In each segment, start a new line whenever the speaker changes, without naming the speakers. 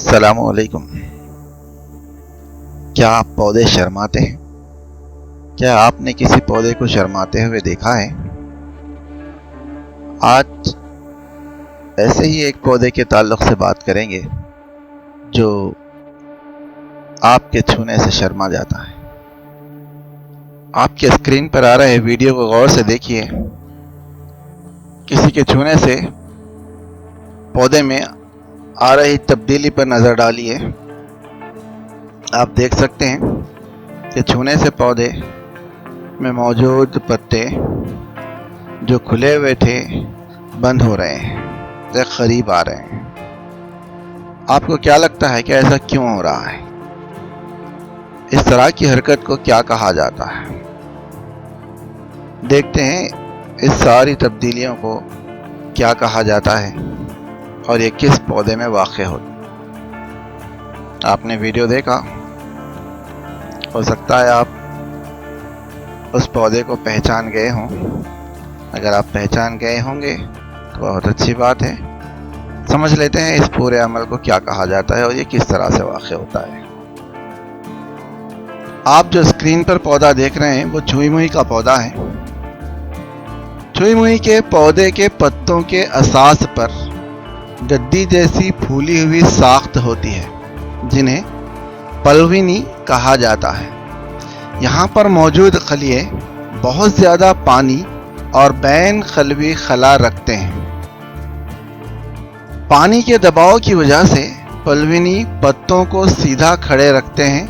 السلام علیکم۔ کیا آپ پودے شرماتے ہیں؟ کیا آپ نے کسی پودے کو شرماتے ہوئے دیکھا ہے؟ آج ایسے ہی ایک پودے کے تعلق سے بات کریں گے جو آپ کے چھونے سے شرما جاتا ہے۔ آپ کے اسکرین پر آ رہے ویڈیو کو غور سے دیکھیے۔ کسی کے چھونے سے پودے میں آ رہی تبدیلی پر نظر ڈالیے۔ آپ دیکھ سکتے ہیں کہ چھونے سے پودے میں موجود پتے جو کھلے ہوئے تھے بند ہو رہے ہیں یا قریب آ رہے ہیں۔ آپ کو کیا لگتا ہے کہ ایسا کیوں ہو رہا ہے؟ اس طرح کی حرکت کو کیا کہا جاتا ہے؟ دیکھتے ہیں اس ساری تبدیلیوں کو کیا کہا جاتا ہے اور یہ کس پودے میں واقع ہوتا ہے۔ آپ نے ویڈیو دیکھا، ہو سکتا ہے آپ اس پودے کو پہچان گئے ہوں۔ اگر آپ پہچان گئے ہوں گے تو بہت اچھی بات ہے۔ سمجھ لیتے ہیں اس پورے عمل کو کیا کہا جاتا ہے اور یہ کس طرح سے واقع ہوتا ہے۔ آپ جو اسکرین پر پودا دیکھ رہے ہیں وہ چھوئی موئی کا پودا ہے۔ چھوئی موئی کے پودے کے پتوں کے اساس پر گدی جیسی پھولی ہوئی ساخت ہوتی ہے جنہیں پلونی کہا جاتا ہے۔ یہاں پر موجود خلیے بہت زیادہ پانی اور بین خلوی خلا رکھتے ہیں۔ پانی کے دباؤ کی وجہ سے پلونی پتوں کو سیدھا کھڑے رکھتے ہیں۔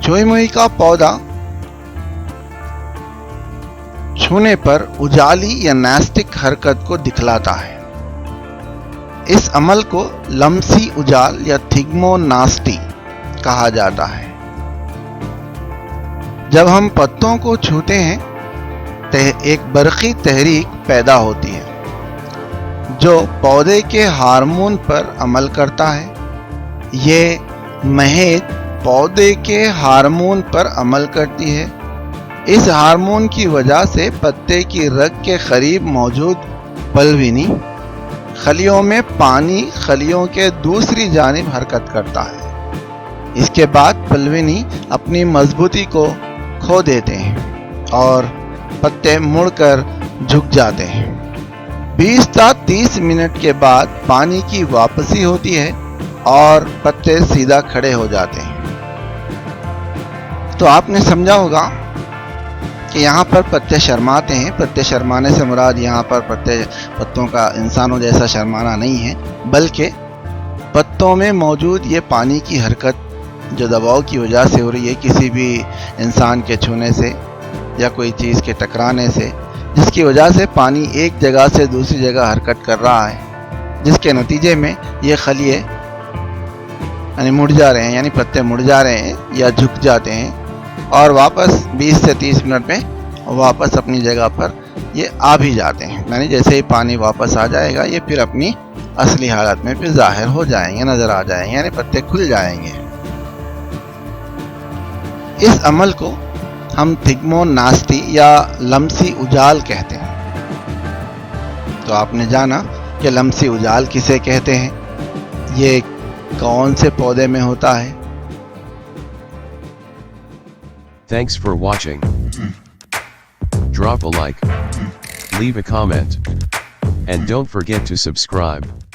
چھوئی موئی کا پودا چھونے پر اجالی یا نیسٹک حرکت کو دکھلاتا ہے۔ اس عمل کو لمسی اجال یا تھگمو ناسٹی کہا جاتا ہے۔ جب ہم پتوں کو چھوتے ہیں ایک برقی تحریک پیدا ہوتی ہے جو پودے کے ہارمون پر عمل کرتا ہے۔ یہ مہک پودے کے ہارمون پر عمل کرتی ہے۔ اس ہارمون کی وجہ سے پتے کی رگ کے قریب موجود پلونی خلیوں میں پانی خلیوں کے دوسری جانب حرکت کرتا ہے۔ اس کے بعد پلونی اپنی مضبوطی کو کھو دیتے ہیں اور پتے مڑ کر جھک جاتے ہیں۔ 20 تا 30 منٹ کے بعد پانی کی واپسی ہوتی ہے اور پتے سیدھا کھڑے ہو جاتے ہیں۔ تو آپ نے سمجھا ہوگا کہ یہاں پر پتے شرماتے ہیں۔ پتے شرمانے سے مراد یہاں پر پتوں کا انسانوں جیسا شرمانا نہیں ہے، بلکہ پتوں میں موجود یہ پانی کی حرکت جو دباؤ کی وجہ سے ہو رہی ہے، کسی بھی انسان کے چھونے سے یا کوئی چیز کے ٹکرانے سے، جس کی وجہ سے پانی ایک جگہ سے دوسری جگہ حرکت کر رہا ہے، جس کے نتیجے میں یہ خلیے مڑ جا رہے ہیں، یعنی پتے مڑ جا رہے ہیں یا جھک جاتے ہیں اور واپس 20 سے 30 منٹ میں واپس اپنی جگہ پر یہ آ بھی جاتے ہیں۔ یعنی جیسے ہی پانی واپس آ جائے گا یہ پھر اپنی اصلی حالت میں پھر ظاہر ہو جائیں گے، نظر آ جائیں گے، یعنی پتے کھل جائیں گے۔ اس عمل کو ہم تھگمو ناسٹی یا لمسی اجال کہتے ہیں۔ تو آپ نے جانا کہ لمسی اجال کسے کہتے ہیں، یہ کون سے پودے میں ہوتا ہے۔
Thanks for watching. Drop a like, leave a comment, and don't forget to subscribe.